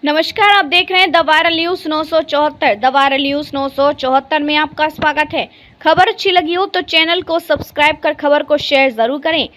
नमस्कार, आप देख रहे हैं the viral news 974। The viral news 974 में आपका स्वागत है। खबर अच्छी लगी हो तो चैनल को सब्सक्राइब कर खबर को शेयर जरूर करें।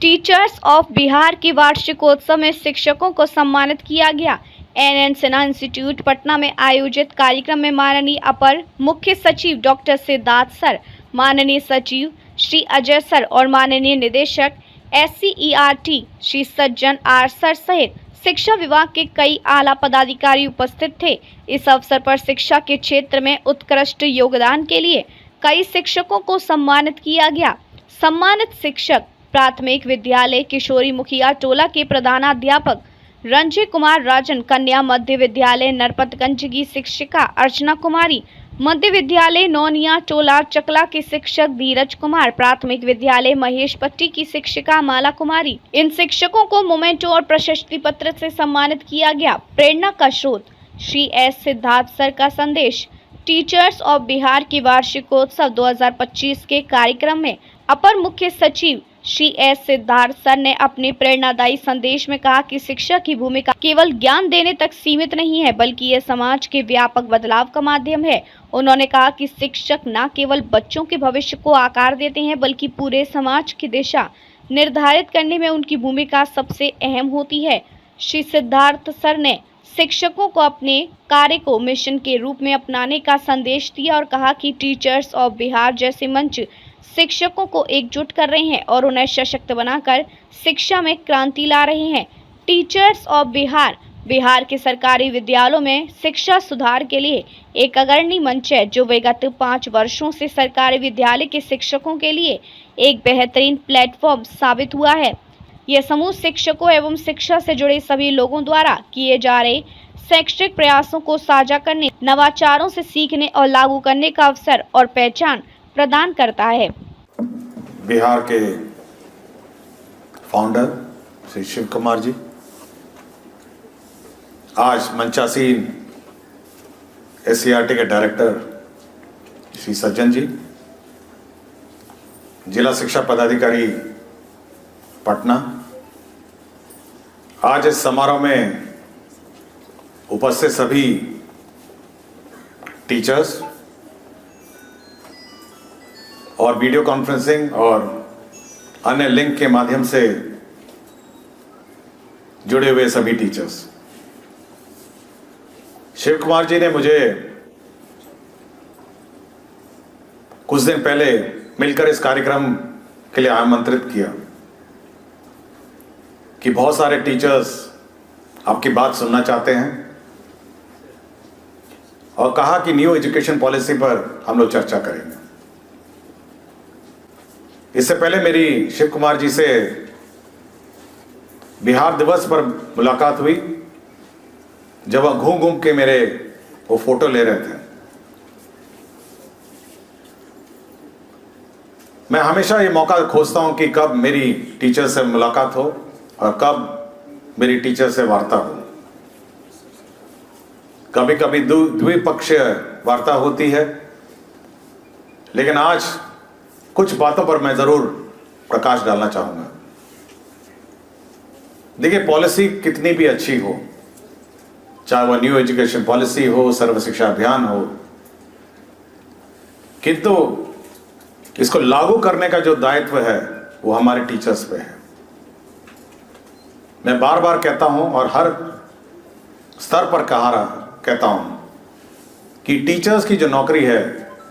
टीचर्स ऑफ बिहार की वार्षिकोत्सव में शिक्षकों को सम्मानित किया गया। एन सिन्हा इंस्टीट्यूट पटना में आयोजित कार्यक्रम में माननीय अपर मुख्य सचिव डॉक्टर सिद्धार्थ सर, माननीय सचिव श्री अजय सर और माननीय निदेशक SCERT Shri Sajjan are sir सहित शिक्षा विभाग के कई आला पदाधिकारी उपस्थित थे। इस अवसर पर शिक्षा के क्षेत्र में उत्कृष्ट योगदान के लिए कई शिक्षकों को सम्मानित किया गया। सम्मानित शिक्षक प्राथमिक विद्यालय किशोरी मुखिया टोला के प्रधानाध्यापक रंजय कुमार राजन, कन्या मध्य विद्यालय नरपतगंज की शिक्षिका अर्चना कुमारी, मध्य विद्यालय नौनिया टोला चकला के शिक्षक धीरज कुमार, प्राथमिक विद्यालय महेश पट्टी की शिक्षिका माला कुमारी। इन शिक्षकों को मोमेंटो और प्रशस्ति पत्र से सम्मानित किया गया। प्रेरणा का स्रोत श्री S सिद्धार्थ सर का संदेश। टीचर्स ऑफ बिहार की वार्षिकोत्सव 2025 के कार्यक्रम में अपर मुख्य सचिव श्री S सिद्धार्थ सर ने अपने प्रेरणादायी संदेश में कहा कि शिक्षा की भूमिका केवल ज्ञान देने तक सीमित नहीं है, बल्कि ये समाज के व्यापक बदलाव का माध्यम है। उन्होंने कहा कि शिक्षक न केवल बच्चों के भविष्य को आकार देते हैं, बल्कि पूरे समाज की दिशा निर्धारित करने में उनकी भूमिका सबसे अहम होती है। श्री सिद्धार्थ सर ने शिक्षकों को अपने कार्य को मिशन के रूप में अपनाने का संदेश दिया और कहा कि टीचर्स ऑफ बिहार जैसे मंच शिक्षकों को एकजुट कर रहे हैं और उन्हें सशक्त बनाकर शिक्षा में क्रांति ला रहे हैं। टीचर्स ऑफ बिहार के सरकारी विद्यालयों में शिक्षा सुधार के लिए एक अग्रणी मंच है, जो विगत 5 वर्षों से सरकारी विद्यालय के शिक्षकों के लिए एक बेहतरीन प्लेटफॉर्म साबित हुआ है। यह समूह शिक्षकों एवं शिक्षा से जुड़े सभी लोगों द्वारा किए जा रहे शैक्षिक प्रयासों को साझा करने, नवाचारों से सीखने और लागू करने का अवसर और पहचान प्रदान करता है। बिहार के फाउंडर श्री शिव कुमार जी, आज मंचासीन SCERT के डायरेक्टर श्री सज्जन जी, जिला शिक्षा पदाधिकारी पटना, आज इस समारोह में उपस्थित सभी टीचर्स और वीडियो कॉन्फ्रेंसिंग और अन्य लिंक के माध्यम से जुड़े हुए सभी टीचर्स। शिव कुमार जी ने मुझे कुछ दिन पहले मिलकर इस कार्यक्रम के लिए आमंत्रित किया कि बहुत सारे टीचर्स आपकी बात सुनना चाहते हैं और कहा कि न्यू एजुकेशन पॉलिसी पर हम लोग चर्चा करेंगे। इससे पहले मेरी शिव कुमार जी से बिहार दिवस पर मुलाकात हुई, जब वह घूम घूम के मेरे वो फोटो ले रहे थे। मैं हमेशा ये मौका खोजता हूं कि कब मेरी टीचर से मुलाकात हो और कब मेरी टीचर से वार्ता हो। कभी कभी द्विपक्षीय वार्ता होती है, लेकिन आज कुछ बातों पर मैं जरूर प्रकाश डालना चाहूंगा। देखिए, पॉलिसी कितनी भी अच्छी हो, चाहे वह न्यू एजुकेशन पॉलिसी हो, सर्व शिक्षा अभियान हो, किंतु इसको लागू करने का जो दायित्व है वो हमारे टीचर्स पे है। मैं बार बार कहता हूं और हर स्तर पर कहता हूं कि टीचर्स की जो नौकरी है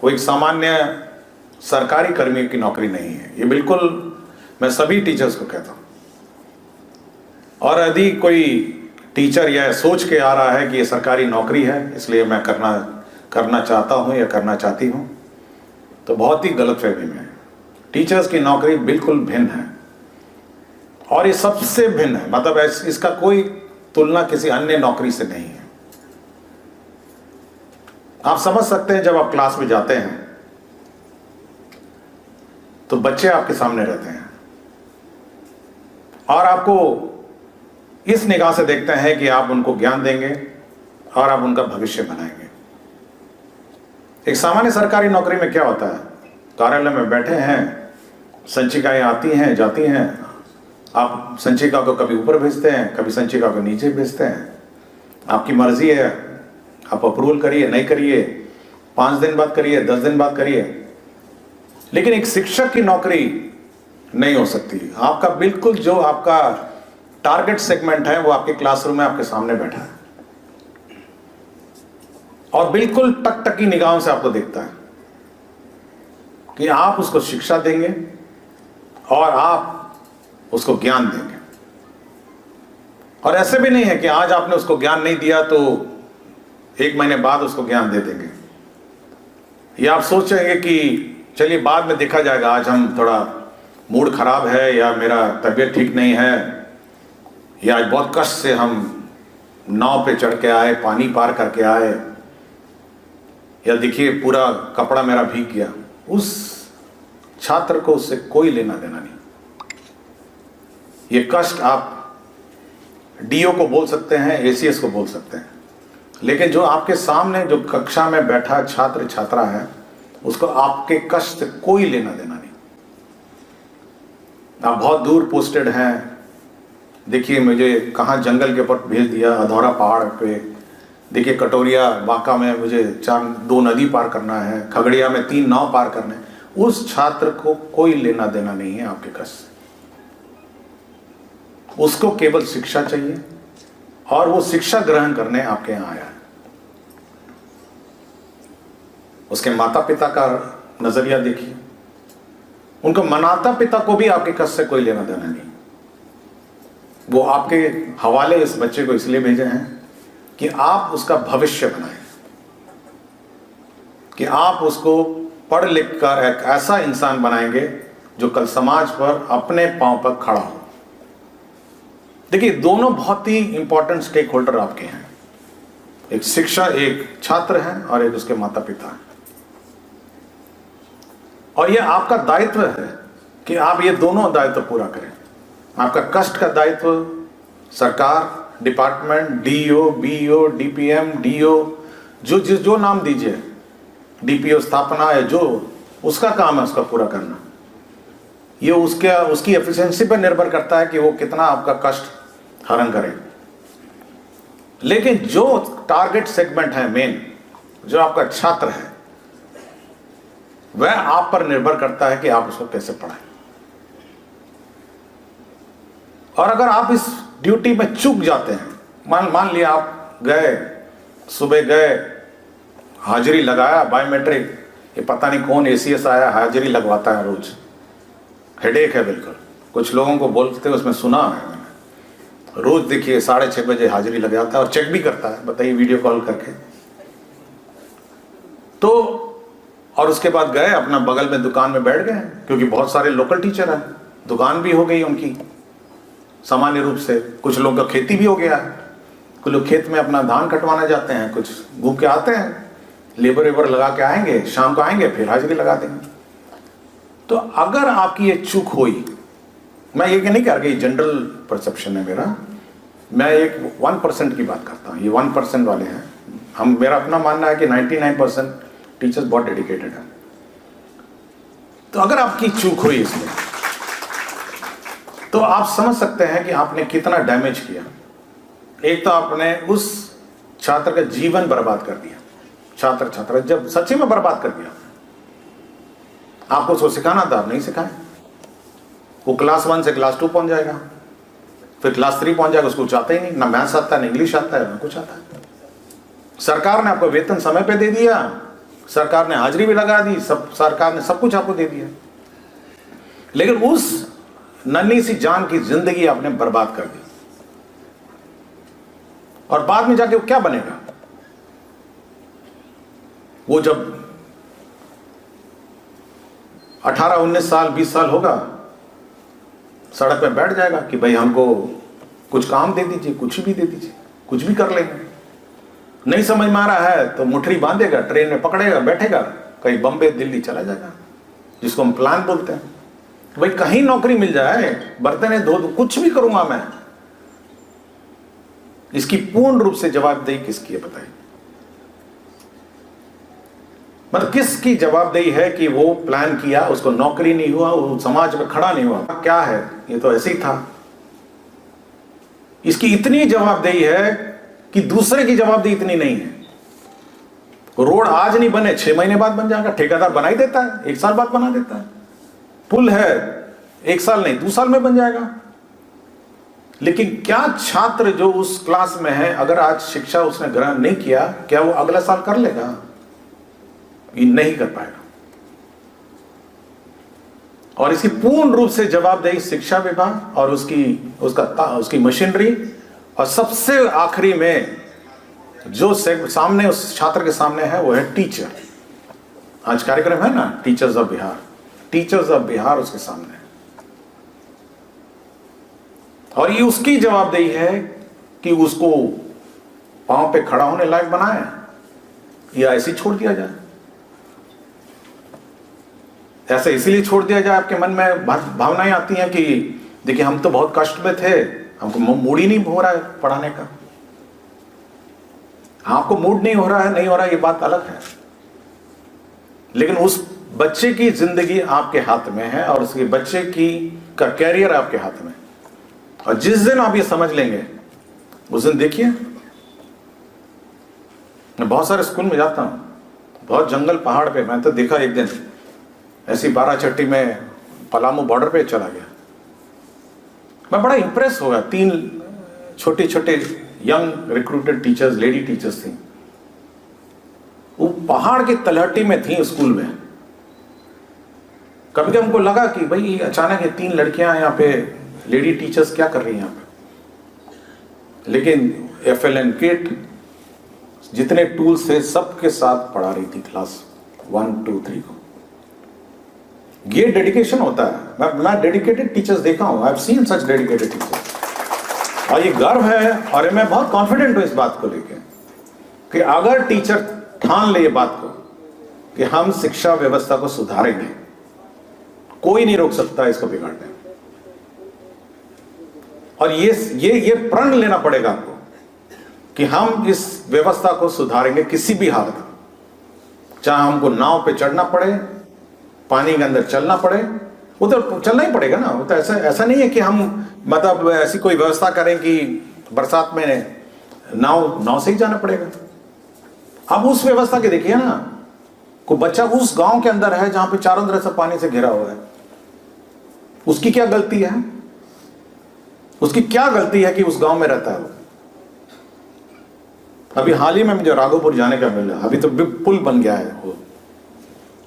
वो एक सामान्य सरकारी कर्मियों की नौकरी नहीं है। ये बिल्कुल मैं सभी टीचर्स को कहता हूं। और यदि कोई टीचर यह सोच के आ रहा है कि ये सरकारी नौकरी है इसलिए मैं करना चाहता हूं या करना चाहती हूं, तो बहुत ही गलतफहमी में। टीचर्स की नौकरी बिल्कुल भिन्न है और ये सबसे भिन्न है, मतलब इसका कोई तुलना किसी अन्य नौकरी से नहीं है। आप समझ सकते हैं, जब आप क्लास में जाते हैं तो बच्चे आपके सामने रहते हैं और आपको इस निगाह से देखते हैं कि आप उनको ज्ञान देंगे और आप उनका भविष्य बनाएंगे। एक सामान्य सरकारी नौकरी में क्या होता है, कार्यालय में बैठे हैं, संचिकाएं आती हैं जाती हैं, आप संचिका को कभी ऊपर भेजते हैं, कभी संचिका को नीचे भेजते हैं, आपकी मर्जी है, आप अप्रूवल करिए नहीं करिए, 5 दिन बाद करिए, 10 दिन बाद करिए, लेकिन एक शिक्षक की नौकरी नहीं हो सकती। आपका बिल्कुल जो आपका टारगेट सेगमेंट है वो आपके क्लासरूम में आपके सामने बैठा है और बिल्कुल टकटकी निगाहों से आपको देखता है कि आप उसको शिक्षा देंगे और आप उसको ज्ञान देंगे। और ऐसे भी नहीं है कि आज आपने उसको ज्ञान नहीं दिया तो 1 महीने बाद उसको ज्ञान दे देंगे, या आप सोचेंगे कि चलिए बाद में देखा जाएगा, आज हम थोड़ा मूड खराब है या मेरा तबीयत ठीक नहीं है या आज बहुत कष्ट से हम नाव पे चढ़ के आए, पानी पार करके आए, या देखिए पूरा कपड़ा मेरा भीग गया। उस छात्र को उससे कोई लेना देना नहीं। ये कष्ट आप डीओ को बोल सकते हैं, एसीएस को बोल सकते हैं, लेकिन जो आपके सामने जो कक्षा में बैठा छात्र छात्रा है उसको आपके कष्ट से कोई लेना देना नहीं। आप बहुत दूर पोस्टेड हैं, देखिए मुझे कहाँ जंगल के ऊपर भेज दिया, अधौरा पहाड़ पे, देखिए कटोरिया बांका में मुझे 2 नदी पार करना है, खगड़िया में 3 नाव पार करना है। उस छात्र को कोई लेना देना नहीं है आपके कष्ट से। उसको केवल शिक्षा चाहिए और वो शिक्षा ग्रहण करने आपके यहाँ आया है। उसके माता पिता का नजरिया देखिए, उनको माता पिता को भी आपके कष्ट से कोई लेना देना नहीं। वो आपके हवाले इस बच्चे को इसलिए भेजे हैं कि आप उसका भविष्य बनाएं, कि आप उसको पढ़ लिख कर एक ऐसा इंसान बनाएंगे जो कल समाज पर अपने पांव पर खड़ा हो। देखिए दोनों बहुत ही इंपॉर्टेंट स्टेक होल्डर आपके हैं, एक शिक्षा, एक छात्र है और एक उसके माता पिता है। और यह आपका दायित्व है कि आप ये दोनों दायित्व पूरा करें। आपका कष्ट का दायित्व सरकार, department, DO, BO, DPM, DO, जो नाम दीजिए, डीपीओ स्थापना है, जो उसका काम है उसका पूरा करना। ये उसकी एफिशिएंसी पर निर्भर करता है कि वो कितना आपका कष्ट हरण करे। लेकिन जो टारगेट सेगमेंट है मेन, जो आपका छात्र है, वह आप पर निर्भर करता है कि आप उसको कैसे पढ़ाएं। और अगर आप इस ड्यूटी में चूक जाते हैं, मान लिया आप गए, सुबह गए, हाजिरी लगाया, बायोमेट्रिक, ये पता नहीं कौन एसीएस आया हाजिरी लगवाता है रोज, हेडेक है बिल्कुल। कुछ लोगों को बोलते हैं, उसमें सुना है मैंने, रोज देखिए 6:30 बजे हाजिरी लग जाता है और चेक भी करता है, बताइए वीडियो कॉल करके। तो और उसके बाद गए अपना बगल में दुकान में बैठ गए, क्योंकि बहुत सारे लोकल टीचर हैं, दुकान भी हो गई उनकी सामान्य रूप से, कुछ लोगों का खेती भी हो गया है, कुछ लोग खेत में अपना धान कटवाना जाते हैं, कुछ घूम के आते हैं, लेबर वेबर लगा के आएंगे, शाम को आएंगे फिर हाजिरी लगा देंगे। तो अगर आपकी ये चूक हुई, मैं ये नहीं कह रहा कि जनरल परसेप्शन है मेरा, मैं एक 1% की बात करता हूँ, ये 1% वाले हैं। मेरा अपना मानना है कि 99% टीचर्स बहुत डेडिकेटेड है। तो अगर आपकी चूक हुई इसमें, तो आप समझ सकते हैं कि आपने कितना डैमेज किया। एक तो आपने उस छात्र का जीवन बर्बाद कर दिया, छात्र जब सच्ची में बर्बाद कर दिया। आपको उसको सिखाना था, आप नहीं सिखाए। वो क्लास 1 से क्लास 2 पहुंच जाएगा, फिर क्लास 3 पहुंच जाएगा, उसको चाहता ही नहीं, ना मैथ्स आता है, ना इंग्लिश आता है, ना कुछ आता है। सरकार ने आपको वेतन समय पे दे दिया, सरकार ने हाजिरी भी लगा दी, सरकार ने सब कुछ आपको दे दिया, लेकिन उस नन्ही सी जान की जिंदगी आपने बर्बाद कर दी। और बाद में जाके वो क्या बनेगा? वो जब 18, 19 साल, 20 साल होगा, सड़क पे बैठ जाएगा कि भाई हमको कुछ काम दे दीजिए, कुछ भी दे दीजिए, कुछ भी कर लेंगे। नहीं समझ में आ रहा है तो मुठरी बांधेगा, ट्रेन में पकड़ेगा, बैठेगा, कहीं बम्बे दिल्ली चला जाएगा, जिसको हम प्लान बोलते हैं। भाई कहीं नौकरी मिल जाए, बर्तन धो दो, कुछ भी करूंगा मैं। इसकी पूर्ण रूप से जवाबदेही किसकी है बताइए? मतलब किसकी जवाबदेही है कि वो प्लान किया, उसको नौकरी नहीं हुआ, वो समाज में खड़ा नहीं हुआ? क्या है, ये तो ऐसे ही था। इसकी इतनी जवाबदेही है कि दूसरे की जवाबदेही इतनी नहीं है। रोड आज नहीं बने 6 महीने बाद बन जाएगा, ठेकेदार बना ही देता है, 1 साल बाद बना देता है। पुल है 1 साल नहीं 2 साल में बन जाएगा। लेकिन क्या छात्र जो उस क्लास में है, अगर आज शिक्षा उसने ग्रहण नहीं किया, क्या वो अगला साल कर लेगा? ये नहीं कर पाएगा। और इसकी पूर्ण रूप से जवाबदेही शिक्षा विभाग और उसकी मशीनरी, और सबसे आखिरी में जो सामने उस छात्र के सामने है वो है टीचर। आज कार्यक्रम है ना teachers of Bihar, teachers of Bihar उसके सामने है। और ये उसकी जवाबदेही है कि उसको पांव पे खड़ा होने लायक बनाए या ऐसे ही छोड़ दिया जाए। ऐसे इसीलिए छोड़ दिया जाए, आपके मन में भावनाएं आती हैं कि देखिए हम तो बहुत कष्ट में थे, हमको मूड ही नहीं हो रहा है पढ़ाने का। आपको मूड नहीं हो रहा है, नहीं हो रहा है, ये बात अलग है। लेकिन उस बच्चे की जिंदगी आपके हाथ में है और उसके बच्चे का कैरियर आपके हाथ में। और जिस दिन आप ये समझ लेंगे उस दिन देखिए, मैं बहुत सारे स्कूल में जाता हूं, बहुत जंगल पहाड़ पे, मैं तो देखा एक दिन ऐसी 12 चट्टी में पलामू बॉर्डर पे चला गया। मैं बड़ा इंप्रेस हो गया। 3 छोटे छोटे young recruited teachers, lady teachers थी, वो पहाड़ की तलहटी में थी स्कूल में। कभी हमको लगा कि भाई अचानक ये 3 लड़कियां यहाँ पे लेडी टीचर्स क्या कर रही हैं यहाँ पे। लेकिन FLN किट जितने टूल्स थे सबके साथ पढ़ा रही थी क्लास 1, 2, 3 को। ये डेडिकेशन होता है। मैं डेडिकेटेड टीचर्स देखा हूं, I have seen such dedicated teachers. और ये गर्व है और मैं बहुत कॉन्फिडेंट हूं इस बात को लेकर कि अगर टीचर ठान ले ये बात को कि हम शिक्षा व्यवस्था को सुधारेंगे, कोई नहीं रोक सकता इसको बिगाड़ने। और ये प्रण लेना पड़ेगा आपको कि हम इस व्यवस्था को सुधारेंगे किसी भी हालत में, चाहे हमको नाव पे चढ़ना पड़े, पानी के अंदर चलना पड़े, वो तो चलना ही पड़ेगा ना। वो तो ऐसा नहीं है कि हम मतलब ऐसी कोई व्यवस्था करें कि बरसात में नाव से ही जाना पड़ेगा। अब उस व्यवस्था के देखिए ना, कोई बच्चा उस गांव के अंदर है जहां पे चारों तरफ से पानी से घिरा हुआ है, उसकी क्या गलती है? उसकी क्या गलती है कि उस गांव में रहता है वो? अभी हाल ही में मुझे राघोपुर जाने का मिला, अभी तो पुल बन गया है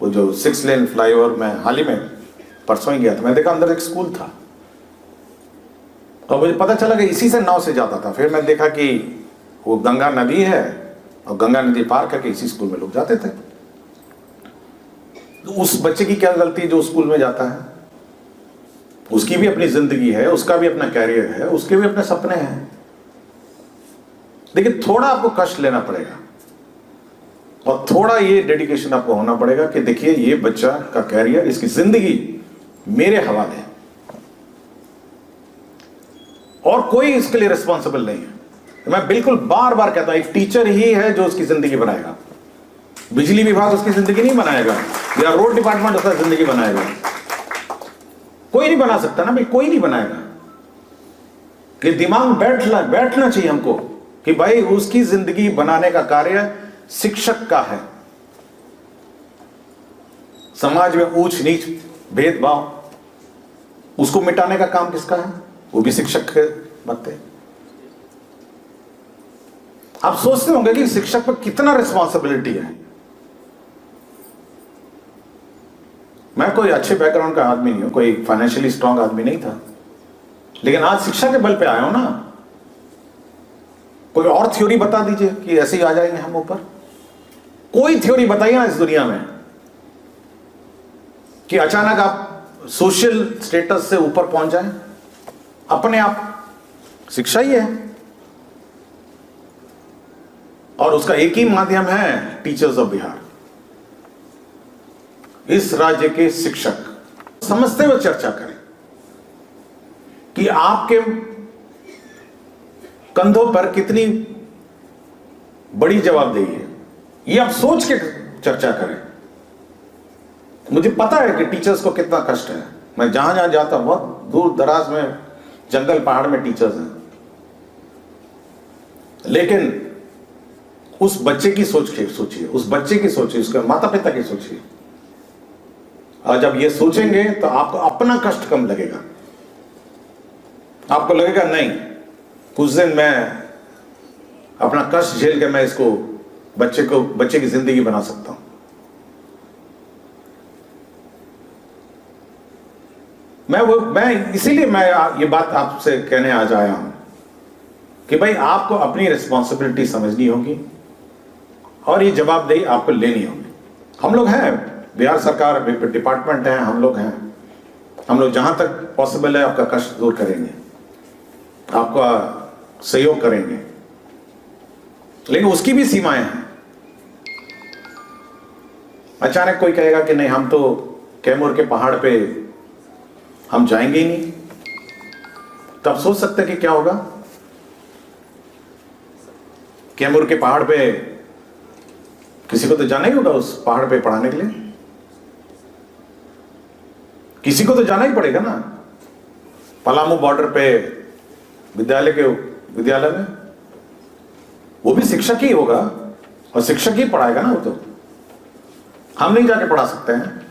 वो जो 6 लेन फ्लाईओवर में हाल ही में परसों ही गया था। मैं देखा अंदर एक स्कूल था और मुझे पता चला कि इसी से नाव से जाता था। फिर मैं देखा कि वो गंगा नदी है और गंगा नदी पार करके इसी स्कूल में लोग जाते थे। तो उस बच्चे की क्या गलती है जो स्कूल में जाता है? उसकी भी अपनी जिंदगी है, उसका भी अपना कैरियर है, उसके भी अपने सपने हैं। लेकिन थोड़ा आपको कष्ट लेना पड़ेगा और थोड़ा ये डेडिकेशन आपको होना पड़ेगा कि देखिए ये बच्चा का कैरियर, इसकी जिंदगी मेरे हवाले है और कोई इसके लिए रिस्पॉन्सिबल नहीं है। मैं बिल्कुल बार बार कहता हूं, एक टीचर ही है जो उसकी जिंदगी बनाएगा। बिजली विभाग उसकी जिंदगी नहीं बनाएगा या रोड डिपार्टमेंट उसका जिंदगी बनाएगा। कोई नहीं बना सकता ना भाई, कोई नहीं बनाएगा। कि दिमाग बैठना चाहिए हमको कि भाई उसकी जिंदगी बनाने का कार्य शिक्षक का है। समाज में ऊंच नीच भेदभाव उसको मिटाने का काम किसका है? वो भी शिक्षक के बनते हैं। आप सोचते होंगे कि शिक्षक पर कितना रिस्पॉन्सिबिलिटी है। मैं कोई अच्छे बैकग्राउंड का आदमी नहीं हूं, कोई फाइनेंशियली स्ट्रांग आदमी नहीं था, लेकिन आज शिक्षा के बल पे आया हूं ना। कोई और थ्योरी बता दीजिए कि ऐसे ही आ जाएंगे हम ऊपर। कोई थ्योरी बताइए ना इस दुनिया में कि अचानक आप सोशल स्टेटस से ऊपर पहुंच जाएं अपने आप। शिक्षा ही है और उसका एक ही माध्यम है टीचर्स ऑफ बिहार। इस राज्य के शिक्षक समझते हुए चर्चा करें कि आपके कंधों पर कितनी बड़ी जवाबदेही है। ये आप सोच के चर्चा करें। मुझे पता है कि टीचर्स को कितना कष्ट है। मैं जहां जहां जाता हूं, बहुत दूर दराज में जंगल पहाड़ में टीचर्स हैं। लेकिन उस बच्चे की सोचिए, उस बच्चे की सोचिए, उसके माता पिता की सोचिए। और जब ये सोचेंगे तो आपको अपना कष्ट कम लगेगा। आपको लगेगा नहीं, कुछ दिन मैं अपना कष्ट झेल के मैं इसको बच्चे की जिंदगी बना सकता हूं। मैं इसीलिए मैं ये बात आपसे कहने आज आया हूं कि भाई आपको अपनी रिस्पॉन्सिबिलिटी समझनी होगी और ये जवाबदेही आपको लेनी होगी। हम लोग हैं, बिहार सरकार डिपार्टमेंट है, हम लोग हैं, हम लोग जहां तक पॉसिबल है आपका कष्ट दूर करेंगे, आपका सहयोग करेंगे, लेकिन उसकी भी सीमाएं हैं। अचानक कोई कहेगा कि नहीं, हम तो कैमूर के पहाड़ पे हम जाएंगे ही नहीं, तब सोच सकते हैं कि क्या होगा। कैमूर के पहाड़ पे किसी को तो जाना ही होगा, उस पहाड़ पे पढ़ाने के लिए किसी को तो जाना ही पड़ेगा ना। पलामू बॉर्डर पे विद्यालय में वो भी शिक्षक ही होगा और शिक्षक ही पढ़ाएगा ना, वो तो हम नहीं जाके पढ़ा सकते हैं।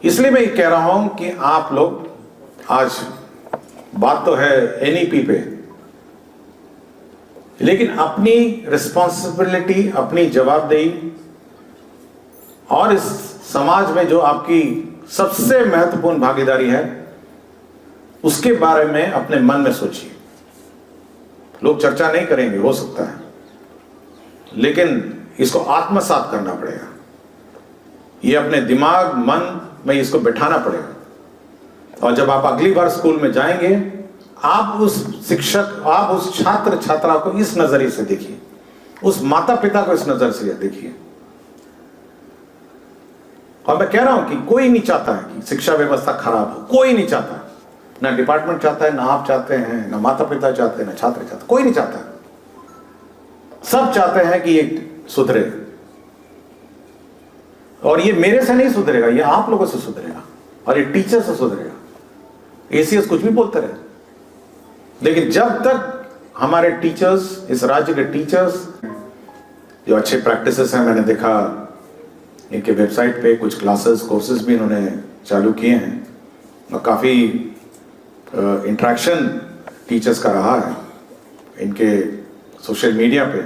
इसलिए मैं ये कह रहा हूं कि आप लोग, आज बात तो है एनईपी पे, लेकिन अपनी रिस्पॉन्सिबिलिटी, अपनी जवाबदेही और इस समाज में जो आपकी सबसे महत्वपूर्ण भागीदारी है उसके बारे में अपने मन में सोचिए। लोग चर्चा नहीं करेंगे, हो सकता है, लेकिन इसको आत्मसात करना पड़ेगा। ये अपने दिमाग मन में इसको बिठाना पड़ेगा। और जब आप अगली बार स्कूल में जाएंगे, आप उस शिक्षक, आप उस छात्र छात्रा को इस नजरिए से देखिए, उस माता पिता को इस नजर से देखिए। और मैं कह रहा हूं कि कोई नहीं चाहता है कि शिक्षा व्यवस्था खराब हो, कोई नहीं चाहता, ना डिपार्टमेंट चाहता है, ना आप चाहते हैं, ना माता पिता चाहते हैं, ना छात्र चाहते, कोई नहीं चाहता। सब चाहते हैं कि ये सुधरे, और ये मेरे से नहीं सुधरेगा, ये आप लोगों से सुधरेगा और ये टीचर से सुधरेगा। एसीएस कुछ भी बोलते रहे, लेकिन जब तक हमारे टीचर्स, इस राज्य के टीचर्स जो अच्छे प्रैक्टिसेस हैं, मैंने देखा इनके वेबसाइट पे कुछ क्लासेस, कोर्सेज भी इन्होंने चालू किए हैं और काफ़ी इंटरेक्शन टीचर्स का रहा है इनके सोशल मीडिया पे।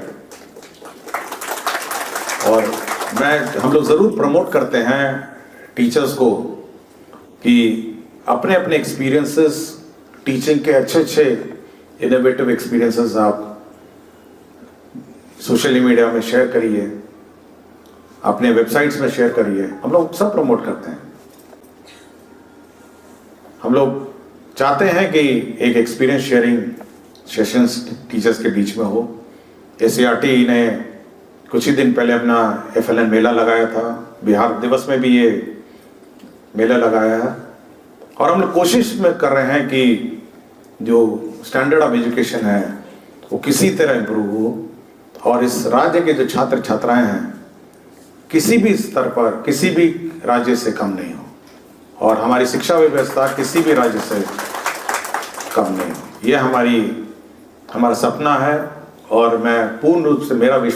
और हम लोग ज़रूर प्रमोट करते हैं टीचर्स को कि अपने अपने एक्सपीरियंसेस, टीचिंग के अच्छे अच्छे इनोवेटिव एक्सपीरियंसेस आप सोशल मीडिया में शेयर करिए, अपने वेबसाइट्स में शेयर करिए। हम लोग सब प्रमोट करते हैं। हम लोग चाहते हैं कि एक एक्सपीरियंस शेयरिंग सेशंस टीचर्स के बीच में हो। एससीईआरटी ने कुछ ही दिन पहले अपना FLN मेला लगाया था, बिहार दिवस में भी ये मेला लगाया है, और हम लोग कोशिश में कर रहे हैं कि जो स्टैंडर्ड ऑफ एजुकेशन है वो किसी तरह इम्प्रूव हो और इस राज्य के जो छात्र छात्राएं हैं किसी भी स्तर पर, किसी भी राज्य से कम नहीं हो, और हमारी शिक्षा व्यवस्था किसी भी राज्य से कम नहीं हो। ये हमारा सपना है, और मैं पूर्ण रूप से, मेरा